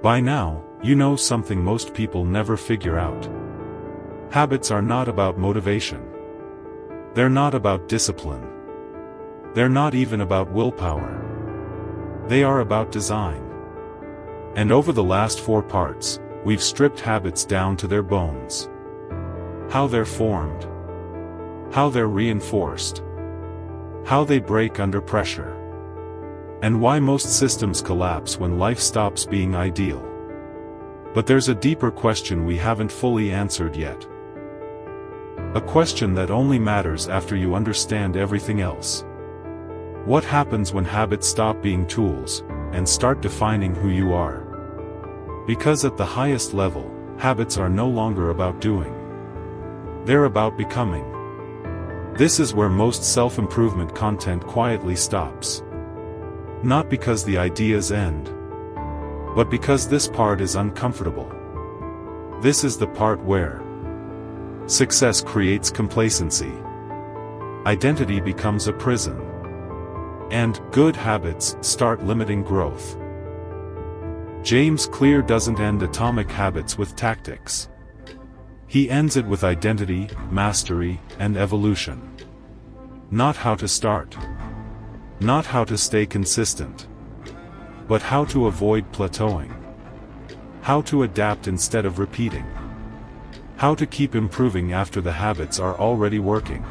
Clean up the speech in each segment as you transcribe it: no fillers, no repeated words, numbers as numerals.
By now, you know something most people never figure out. Habits are not about motivation. They're not about discipline. They're not even about willpower. They are about design. And over the last 4 parts, we've stripped habits down to their bones. How they're formed. How they're reinforced. How they break under pressure. And why most systems collapse when life stops being ideal. But there's a deeper question we haven't fully answered yet. A question that only matters after you understand everything else. What happens when habits stop being tools, and start defining who you are? Because at the highest level, habits are no longer about doing. They're about becoming. This is where most self-improvement content quietly stops. Not because the ideas end, but because this part is uncomfortable. This is the part where success creates complacency. Identity becomes a prison. And good habits start limiting growth. James Clear doesn't end atomic habits with tactics. He ends it with identity, mastery, and evolution. Not how to start. Not how to stay consistent. But how to avoid plateauing. How to adapt instead of repeating. How to keep improving after the habits are already working.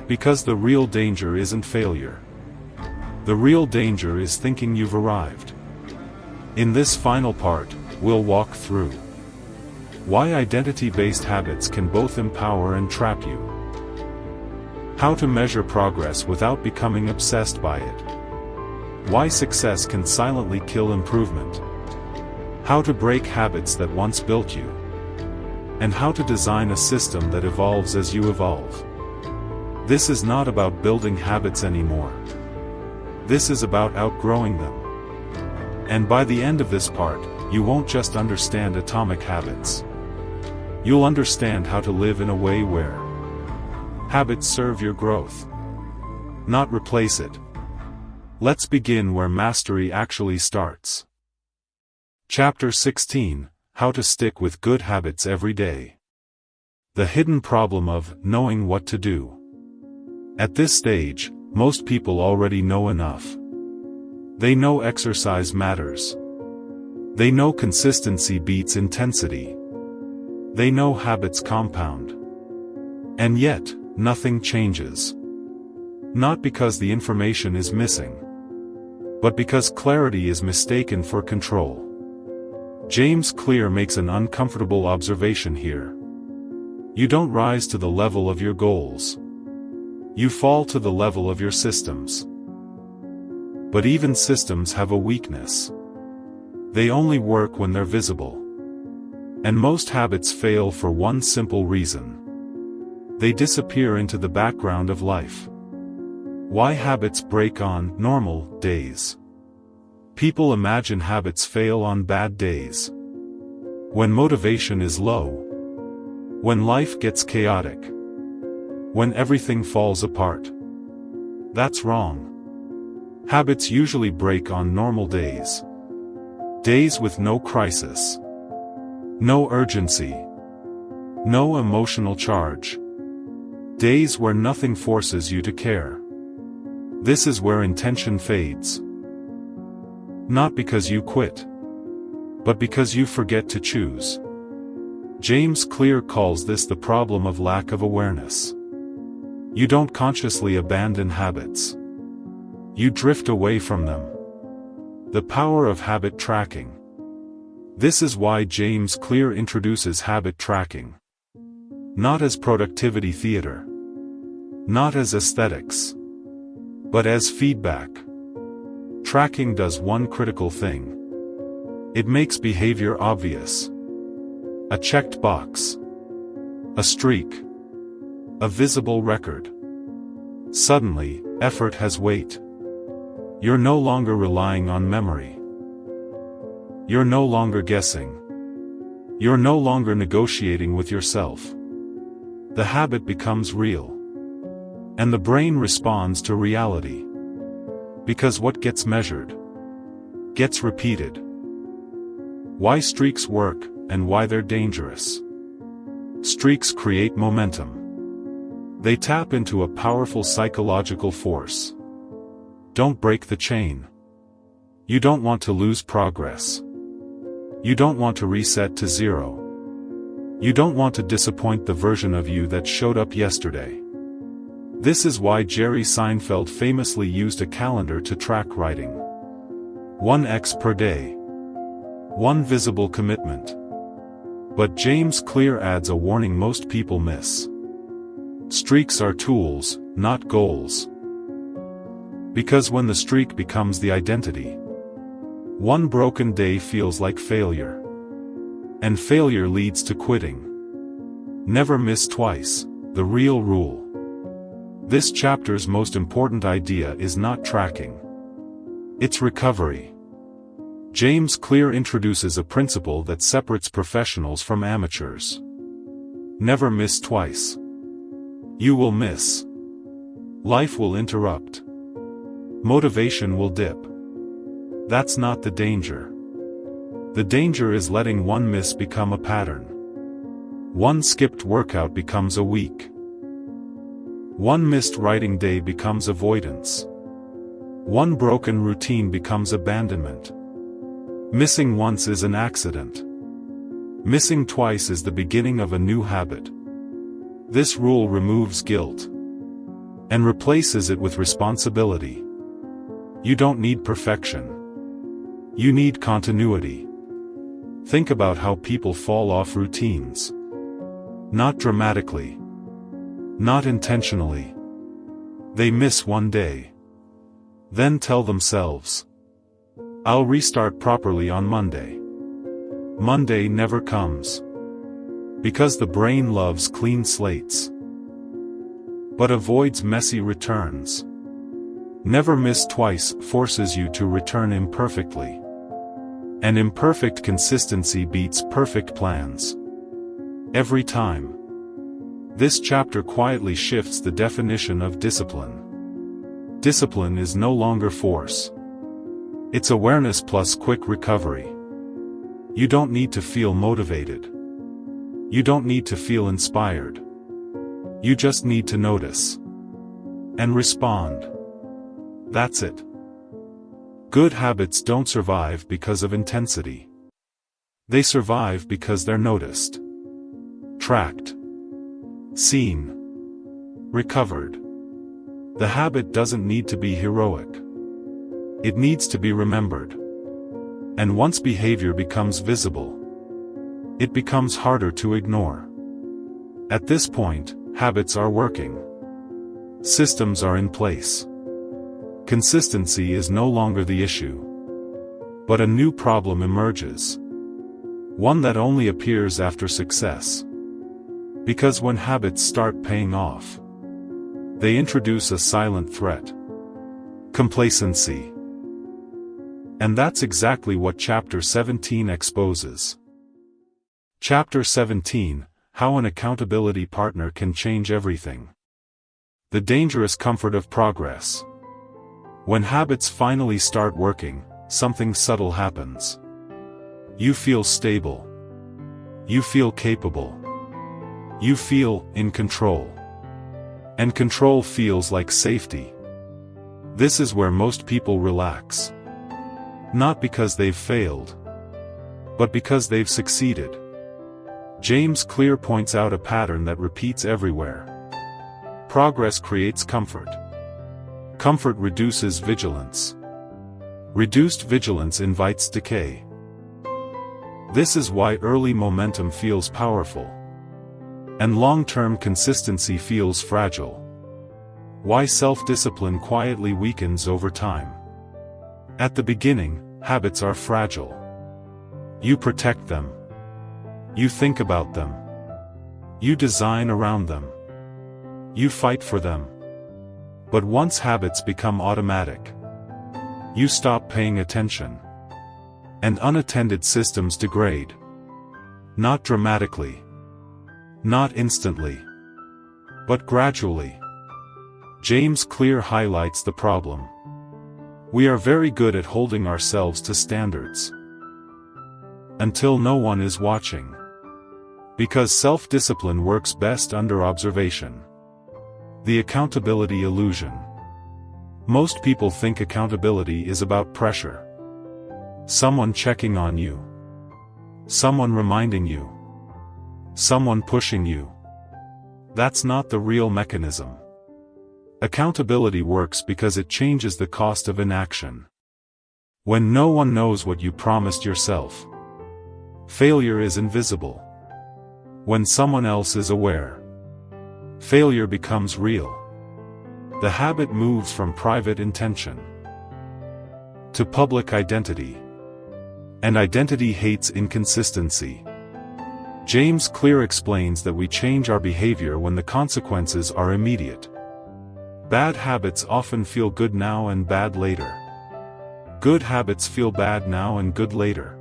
Because the real danger isn't failure. The real danger is thinking you've arrived. In this final part, we'll walk through why identity-based habits can both empower and trap you. How to measure progress without becoming obsessed by it. Why success can silently kill improvement. How to break habits that once built you. And how to design a system that evolves as you evolve. This is not about building habits anymore. This is about outgrowing them. And by the end of this part, you won't just understand atomic habits. You'll understand how to live in a way where habits serve your growth, not replace it. Let's begin where mastery actually starts. Chapter 16: How to Stick with Good Habits Every Day. The hidden problem of knowing what to do. At this stage, most people already know enough. They know exercise matters. They know consistency beats intensity. They know habits compound. And yet, nothing changes. Not because the information is missing, but because clarity is mistaken for control. James Clear makes an uncomfortable observation here. You don't rise to the level of your goals. You fall to the level of your systems. But even systems have a weakness. They only work when they're visible. And most habits fail for one simple reason. They disappear into the background of life. Why habits break on normal days? People imagine habits fail on bad days. When motivation is low. When life gets chaotic. When everything falls apart. That's wrong. Habits usually break on normal days. Days with no crisis. No urgency. No emotional charge. Days where nothing forces you to care. This is where intention fades. Not because you quit, but because you forget to choose. James Clear calls this the problem of lack of awareness. You don't consciously abandon habits. You drift away from them. The power of habit tracking. This is why James Clear introduces habit tracking. Not as productivity theater. Not as aesthetics. But as feedback. Tracking does one critical thing. It makes behavior obvious. A checked box. A streak. A visible record. Suddenly, effort has weight. You're no longer relying on memory. You're no longer guessing. You're no longer negotiating with yourself. The habit becomes real. And the brain responds to reality. Because what gets measured gets repeated. Why streaks work, and why they're dangerous. Streaks create momentum. They tap into a powerful psychological force. Don't break the chain. You don't want to lose progress. You don't want to reset to zero. You don't want to disappoint the version of you that showed up yesterday. This is why Jerry Seinfeld famously used a calendar to track writing. 1x per day. One visible commitment. But James Clear adds a warning most people miss. Streaks are tools, not goals. Because when the streak becomes the identity, one broken day feels like failure. And failure leads to quitting. Never miss twice, the real rule. This chapter's most important idea is not tracking. It's recovery. James Clear introduces a principle that separates professionals from amateurs. Never miss twice. You will miss. Life will interrupt. Motivation will dip. That's not the danger. The danger is letting one miss become a pattern. One skipped workout becomes a week. One missed writing day becomes avoidance. One broken routine becomes abandonment. Missing once is an accident. Missing twice is the beginning of a new habit. This rule removes guilt and replaces it with responsibility. You don't need perfection. You need continuity. Think about how people fall off routines. Not dramatically. Not intentionally. They miss one day. Then tell themselves, I'll restart properly on Monday. Monday never comes. Because the brain loves clean slates, but avoids messy returns. Never miss twice forces you to return imperfectly. And imperfect consistency beats perfect plans. Every time. This chapter quietly shifts the definition of discipline. Discipline is no longer force. It's awareness plus quick recovery. You don't need to feel motivated. You don't need to feel inspired. You just need to notice. And respond. That's it. Good habits don't survive because of intensity. They survive because they're noticed. Tracked. Seen. Recovered. The habit doesn't need to be heroic. It needs to be remembered. And once behavior becomes visible, it becomes harder to ignore. At this point, habits are working. Systems are in place. Consistency is no longer the issue. But a new problem emerges. One that only appears after success. Because when habits start paying off, they introduce a silent threat. Complacency. And that's exactly what Chapter 17 exposes. Chapter 17, How an Accountability Partner Can Change Everything. The dangerous comfort of progress. When habits finally start working, something subtle happens. You feel stable. You feel capable. You feel in control. And control feels like safety. This is where most people relax. Not because they've failed, but because they've succeeded. James Clear points out a pattern that repeats everywhere. Progress creates comfort. Comfort reduces vigilance. Reduced vigilance invites decay. This is why early momentum feels powerful. And long-term consistency feels fragile. Why self-discipline quietly weakens over time. At the beginning, habits are fragile. You protect them. You think about them. You design around them. You fight for them. But once habits become automatic, you stop paying attention. And unattended systems degrade. Not dramatically. Not instantly. But gradually. James Clear highlights the problem. We are very good at holding ourselves to standards. until no one is watching. Because self-discipline works best under observation. The accountability illusion. Most people think accountability is about pressure. Someone checking on you. Someone reminding you. Someone pushing you. That's not the real mechanism. Accountability works because it changes the cost of inaction. When no one knows what you promised yourself, failure is invisible. When someone else is aware, failure becomes real. The habit moves from private intention to public identity. And identity hates inconsistency. James Clear explains that we change our behavior when the consequences are immediate. Bad habits often feel good now and bad later. Good habits feel bad now and good later.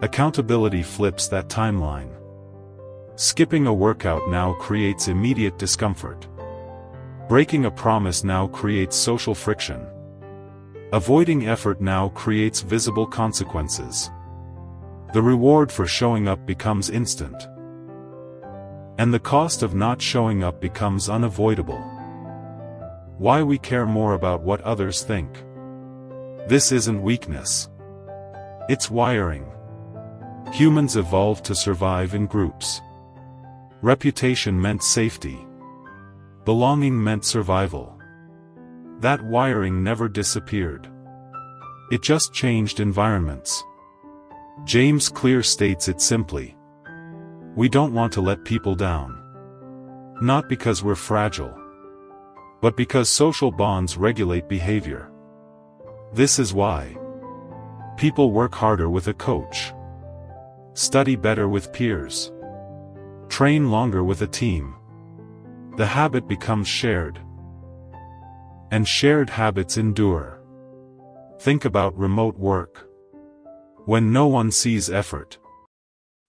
Accountability flips that timeline. Skipping a workout now creates immediate discomfort. Breaking a promise now creates social friction. Avoiding effort now creates visible consequences. The reward for showing up becomes instant. And the cost of not showing up becomes unavoidable. Why we care more about what others think. This isn't weakness. It's wiring. Humans evolved to survive in groups. Reputation meant safety. Belonging meant survival. That wiring never disappeared. It just changed environments. James Clear states it simply. We don't want to let people down. Not because we're fragile, but because social bonds regulate behavior. This is why people work harder with a coach, study better with peers, train longer with a team. The habit becomes shared. And shared habits endure. Think about remote work. When no one sees effort,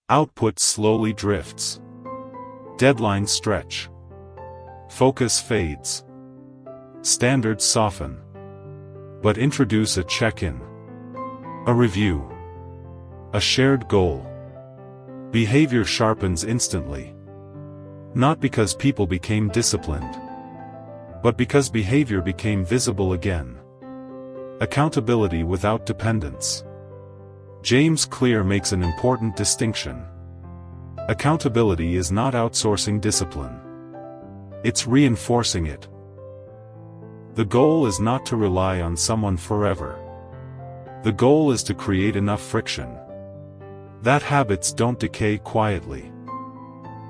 output slowly drifts. Deadlines stretch. Focus fades. Standards soften. But introduce a check-in, a review, a shared goal. Behavior sharpens instantly. Not because people became disciplined, but because behavior became visible again. Accountability without dependence. James Clear makes an important distinction. Accountability is not outsourcing discipline. It's reinforcing it. The goal is not to rely on someone forever. The goal is to create enough friction that habits don't decay quietly.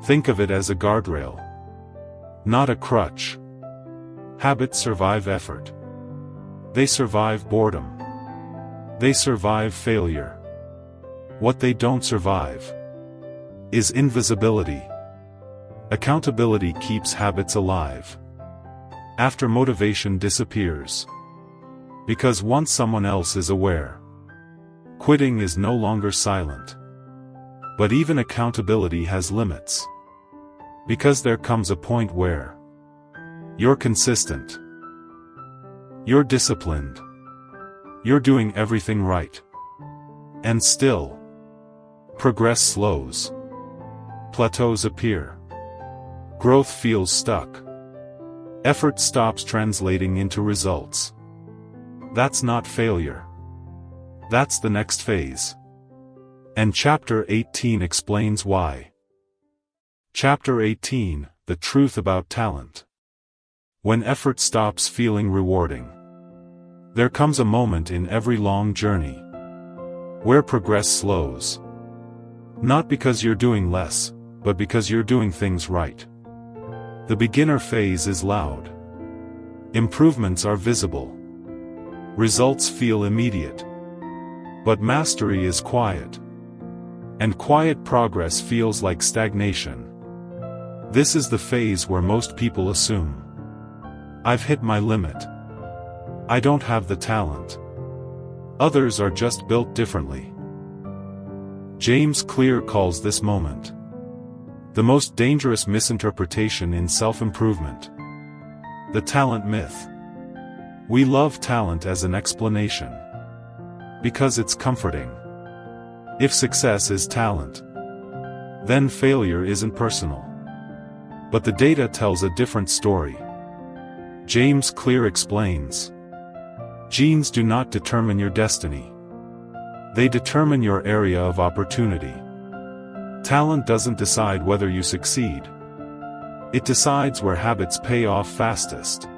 Think of it as a guardrail, not a crutch. Habits survive effort. They survive boredom. They survive failure. What they don't survive is invisibility. Accountability keeps habits alive after motivation disappears. Because once someone else is aware, quitting is no longer silent. But even accountability has limits. Because there comes a point where you're consistent. You're disciplined. You're doing everything right. And still, progress slows. Plateaus appear. Growth feels stuck. Effort stops translating into results. That's not failure. That's the next phase. And Chapter 18 explains why. Chapter 18, The Truth About Talent. When effort stops feeling rewarding, there comes a moment in every long journey where progress slows. Not because you're doing less, but because you're doing things right. The beginner phase is loud. Improvements are visible. Results feel immediate. But mastery is quiet. And quiet progress feels like stagnation. This is the phase where most people assume, I've hit my limit. I don't have the talent. Others are just built differently. James Clear calls this moment the most dangerous misinterpretation in self-improvement. The talent myth. We love talent as an explanation because it's comforting. If success is talent, then failure isn't personal. But the data tells a different story. James Clear explains, genes do not determine your destiny. They determine your area of opportunity. Talent doesn't decide whether you succeed. It decides where habits pay off fastest.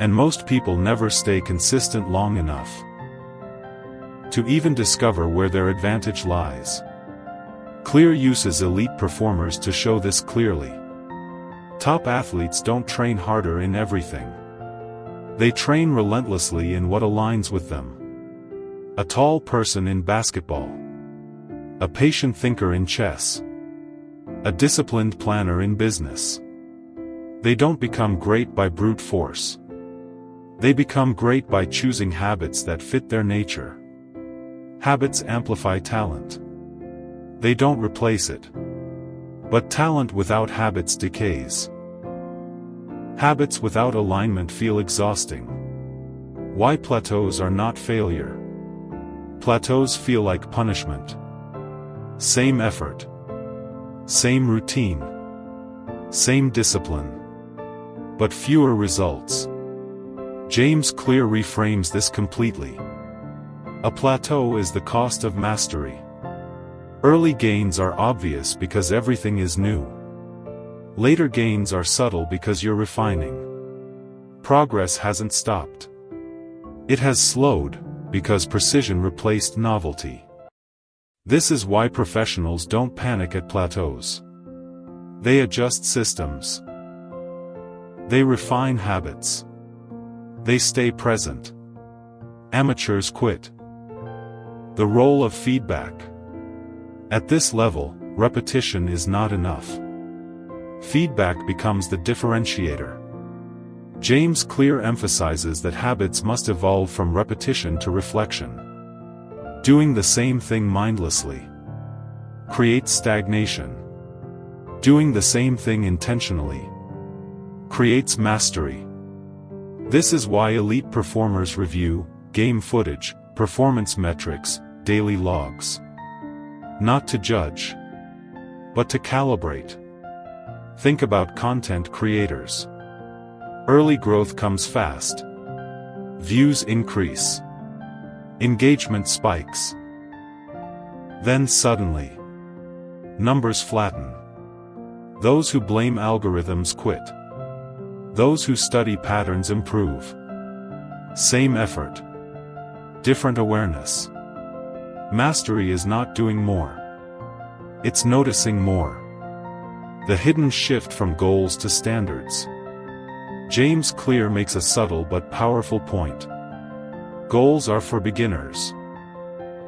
And most people never stay consistent long enough to even discover where their advantage lies. Clear uses elite performers to show this clearly. Top athletes don't train harder in everything. They train relentlessly in what aligns with them. A tall person in basketball. A patient thinker in chess. A disciplined planner in business. They don't become great by brute force. They become great by choosing habits that fit their nature. Habits amplify talent. They don't replace it. But talent without habits decays. Habits without alignment feel exhausting. Why plateaus are not failure? Plateaus feel like punishment. Same effort. Same routine. Same discipline. But fewer results. James Clear reframes this completely. A plateau is the cost of mastery. Early gains are obvious because everything is new. Later gains are subtle because you're refining. Progress hasn't stopped. It has slowed, because precision replaced novelty. This is why professionals don't panic at plateaus. They adjust systems. They refine habits. They stay present. Amateurs quit. The role of feedback. At this level, repetition is not enough. Feedback becomes the differentiator. James Clear emphasizes that habits must evolve from repetition to reflection. Doing the same thing mindlessly creates stagnation. Doing the same thing intentionally creates mastery. This is why elite performers review game footage, performance metrics, daily logs. Not to judge, but to calibrate. Think about content creators. Early growth comes fast. Views increase. Engagement spikes. Then suddenly, numbers flatten. Those who blame algorithms quit. Those who study patterns improve. Same effort. Different awareness. Mastery is not doing more. It's noticing more. The hidden shift from goals to standards. James Clear makes a subtle but powerful point. Goals are for beginners.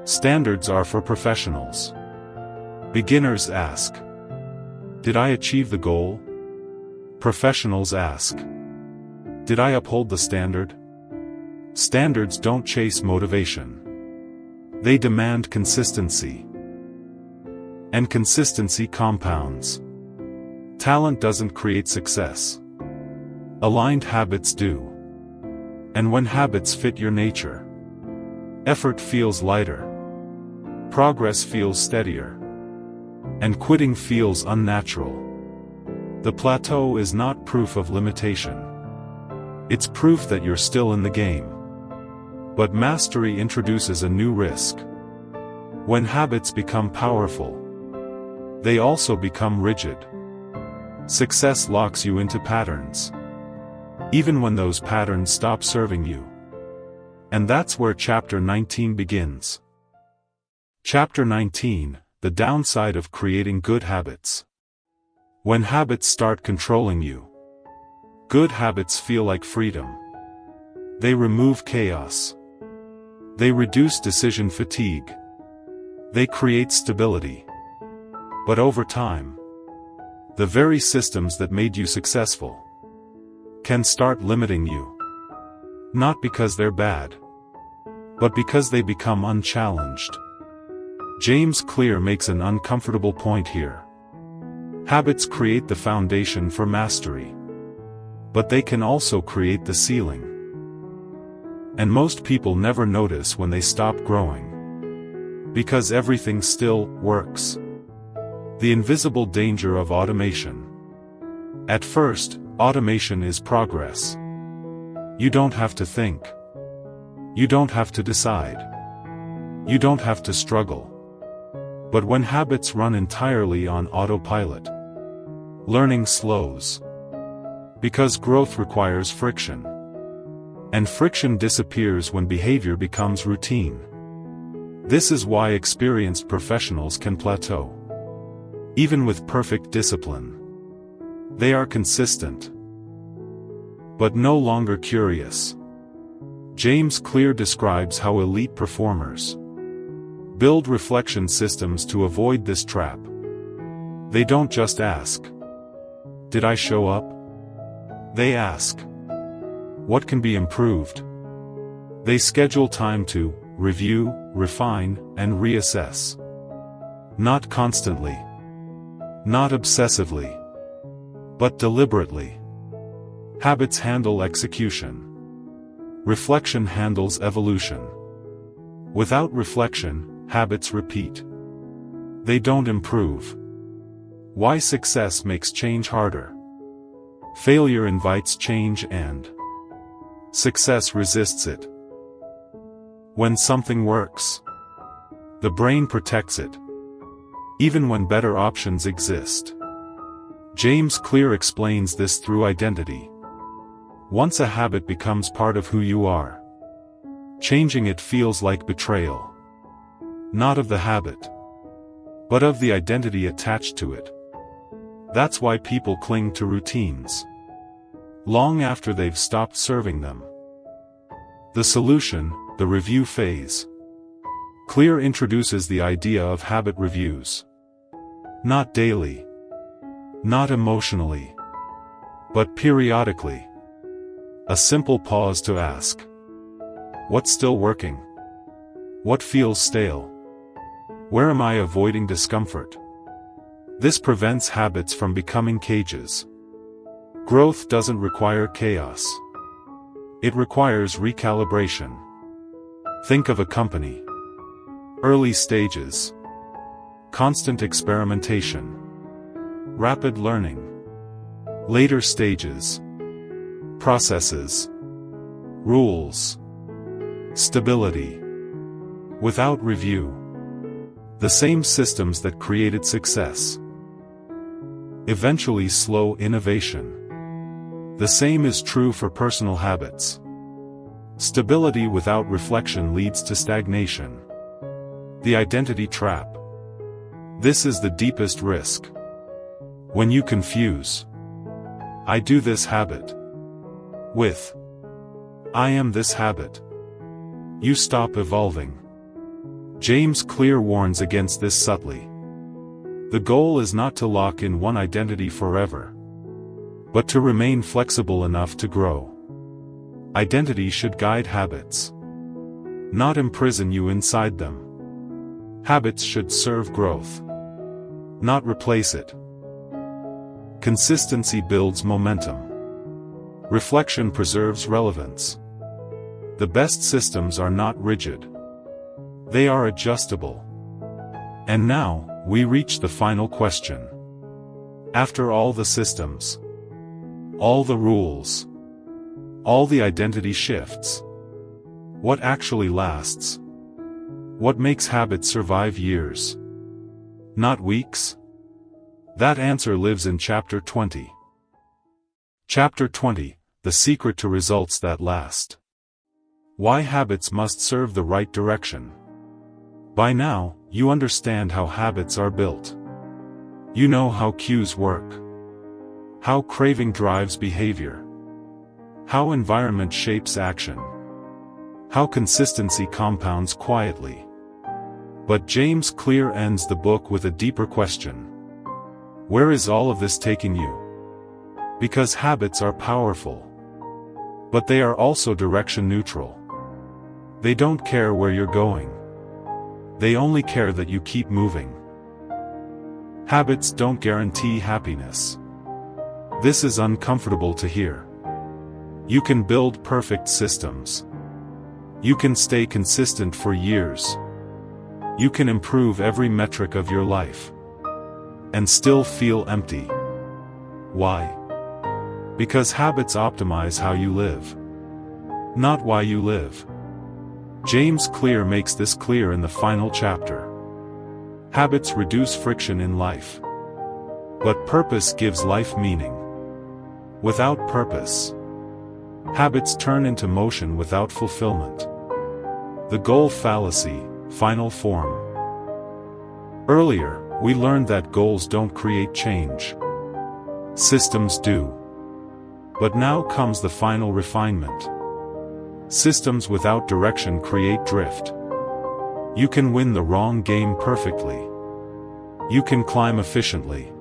Standards are for professionals. Beginners ask, did I achieve the goal? Professionals ask, did I uphold the standard? Standards don't chase motivation. They demand consistency. And consistency compounds. Talent doesn't create success. Aligned habits do. And when habits fit your nature, effort feels lighter. Progress feels steadier. And quitting feels unnatural. The plateau is not proof of limitation. It's proof that you're still in the game. But mastery introduces a new risk. When habits become powerful, they also become rigid. Success locks you into patterns, even when those patterns stop serving you. And that's where Chapter 19 begins. Chapter 19, The Downside of Creating Good Habits. When habits start controlling you, good habits feel like freedom. They remove chaos. They reduce decision fatigue. They create stability. But over time, the very systems that made you successful can start limiting you. Not because they're bad, but because they become unchallenged. James Clear makes an uncomfortable point here. Habits create the foundation for mastery, but they can also create the ceiling. And most people never notice when they stop growing. Because everything still works. The invisible danger of automation. At first, automation is progress. You don't have to think. You don't have to decide. You don't have to struggle. But when habits run entirely on autopilot, learning slows. Because growth requires friction. And friction disappears when behavior becomes routine. This is why experienced professionals can plateau. Even with perfect discipline. They are consistent, but no longer curious. James Clear describes how elite performers build reflection systems to avoid this trap. They don't just ask, "Did I show up?" They ask, "What can be improved?" They schedule time to review, refine, and reassess. Not constantly. Not obsessively. But deliberately. Habits handle execution. Reflection handles evolution. Without reflection, habits repeat. They don't improve. Why success makes change harder. Failure invites change and success resists it. When something works, the brain protects it. Even when better options exist. James Clear explains this through identity. Once a habit becomes part of who you are, changing it feels like betrayal. Not of the habit, but of the identity attached to it. That's why people cling to routines long after they've stopped serving them. The solution, the review phase. Clear introduces the idea of habit reviews. Not daily. Not emotionally. But periodically. A simple pause to ask. What's still working? What feels stale? Where am I avoiding discomfort? This prevents habits from becoming cages. Growth doesn't require chaos. It requires recalibration. Think of a company. Early stages. Constant experimentation. Rapid learning. Later stages. Processes. Rules. Stability. Without review. The same systems that created success eventually slow innovation. The same is true for personal habits. Stability without reflection leads to stagnation. The identity trap. This is the deepest risk. When you confuse "I do this habit" with "I am this habit," you stop evolving. James Clear warns against this subtly. The goal is not to lock in one identity forever, but to remain flexible enough to grow. Identity should guide habits, not imprison you inside them. Habits should serve growth, not replace it. Consistency builds momentum. Reflection preserves relevance. The best systems are not rigid. They are adjustable. And now, we reach the final question. After all the systems, all the rules, all the identity shifts, what actually lasts? What makes habits survive years, not weeks? That answer lives in Chapter 20. Chapter 20, The Secret to Results That Last. Why habits must serve the right direction. By now, you understand how habits are built. You know how cues work. How craving drives behavior. How environment shapes action. How consistency compounds quietly. But James Clear ends the book with a deeper question. Where is all of this taking you? Because habits are powerful. But they are also direction neutral. They don't care where you're going. They only care that you keep moving. Habits don't guarantee happiness. This is uncomfortable to hear. You can build perfect systems. You can stay consistent for years. You can improve every metric of your life and still feel empty. Why? Because habits optimize how you live, not why you live. James Clear makes this clear in the final chapter. Habits reduce friction in life, but purpose gives life meaning. Without purpose, habits turn into motion without fulfillment. The goal fallacy, final form. Earlier, we learned that goals don't create change. Systems do. But now comes the final refinement. Systems without direction create drift. You can win the wrong game perfectly. You can climb efficiently,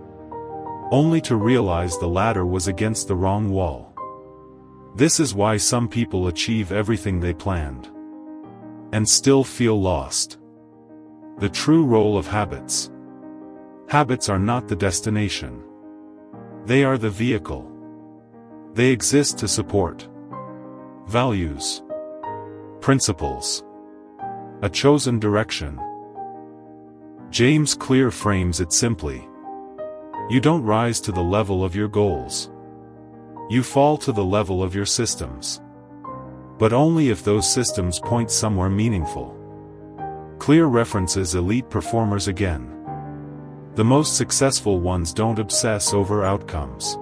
only to realize the ladder was against the wrong wall. This is why some people achieve everything they planned and still feel lost. The true role of habits. Habits are not the destination. They are the vehicle. They exist to support values, principles, a chosen direction. James Clear frames it simply. You don't rise to the level of your goals. You fall to the level of your systems. But only if those systems point somewhere meaningful. Clear references elite performers again. The most successful ones don't obsess over outcomes.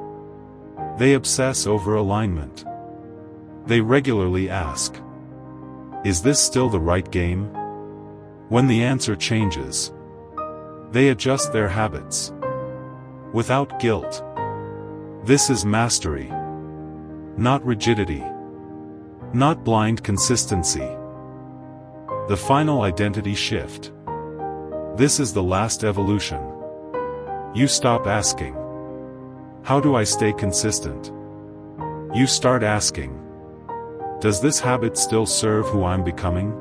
They obsess over alignment. They regularly ask, is this still the right game? When the answer changes, they adjust their habits without guilt. This is mastery, not rigidity, not blind consistency. The final identity shift. This is the last evolution. You stop asking, how do I stay consistent? You start asking, does this habit still serve who I'm becoming?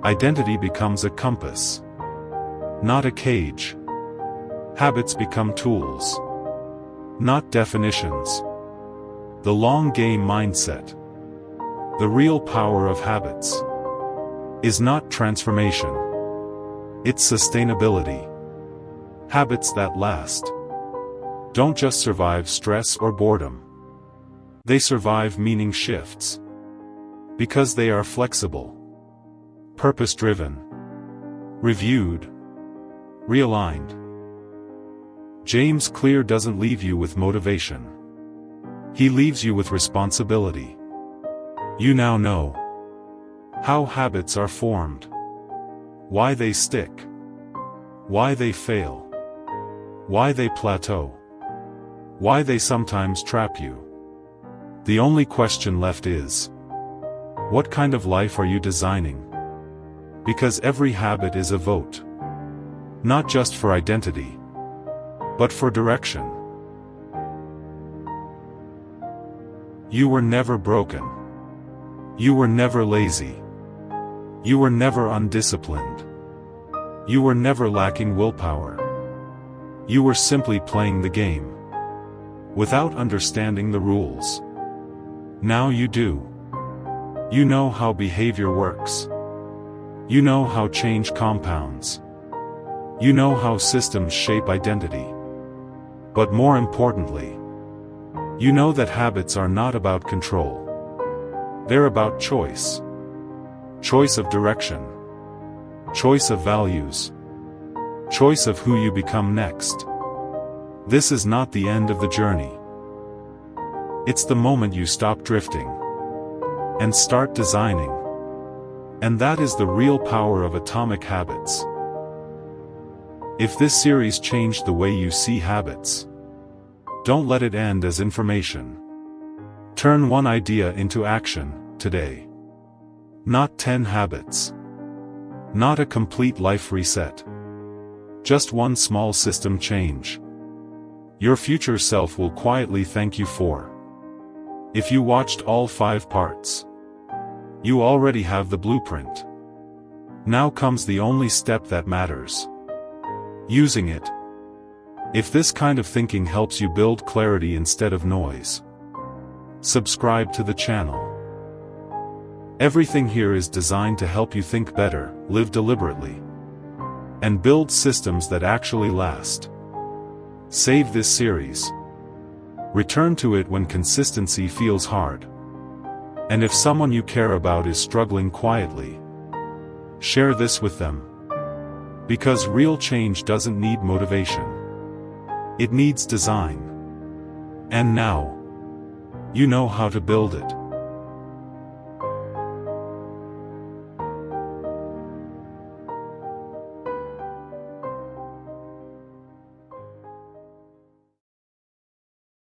Identity becomes a compass, not a cage. Habits become tools, not definitions. The long game mindset. The real power of habits is not transformation. It's sustainability. Habits that last don't just survive stress or boredom. They survive meaning shifts. Because they are flexible, purpose-driven, reviewed, realigned. James Clear doesn't leave you with motivation. He leaves you with responsibility. You now know how habits are formed, why they stick, why they fail, why they plateau, why they sometimes trap you. The only question left is, what kind of life are you designing? Because every habit is a vote. Not just for identity, but for direction. You were never broken. You were never lazy. You were never undisciplined. You were never lacking willpower. You were simply playing the game, without understanding the rules. Now you do. You know how behavior works. You know how change compounds. You know how systems shape identity. But more importantly, you know that habits are not about control. They're about choice. Choice of direction. Choice of values. Choice of who you become next. This is not the end of the journey. It's the moment you stop drifting and start designing. And that is the real power of atomic habits. If this series changed the way you see habits, don't let it end as information. Turn one idea into action, today. Not 10 habits. Not a complete life reset. Just one small system change. Your future self will quietly thank you for. If you watched all 5 parts, you already have the blueprint. Now comes the only step that matters. Using it. If this kind of thinking helps you build clarity instead of noise, subscribe to the channel. Everything here is designed to help you think better, live deliberately, and build systems that actually last. Save this series. Return to it when consistency feels hard. And if someone you care about is struggling quietly, share this with them. Because real change doesn't need motivation. It needs design. And now, you know how to build it.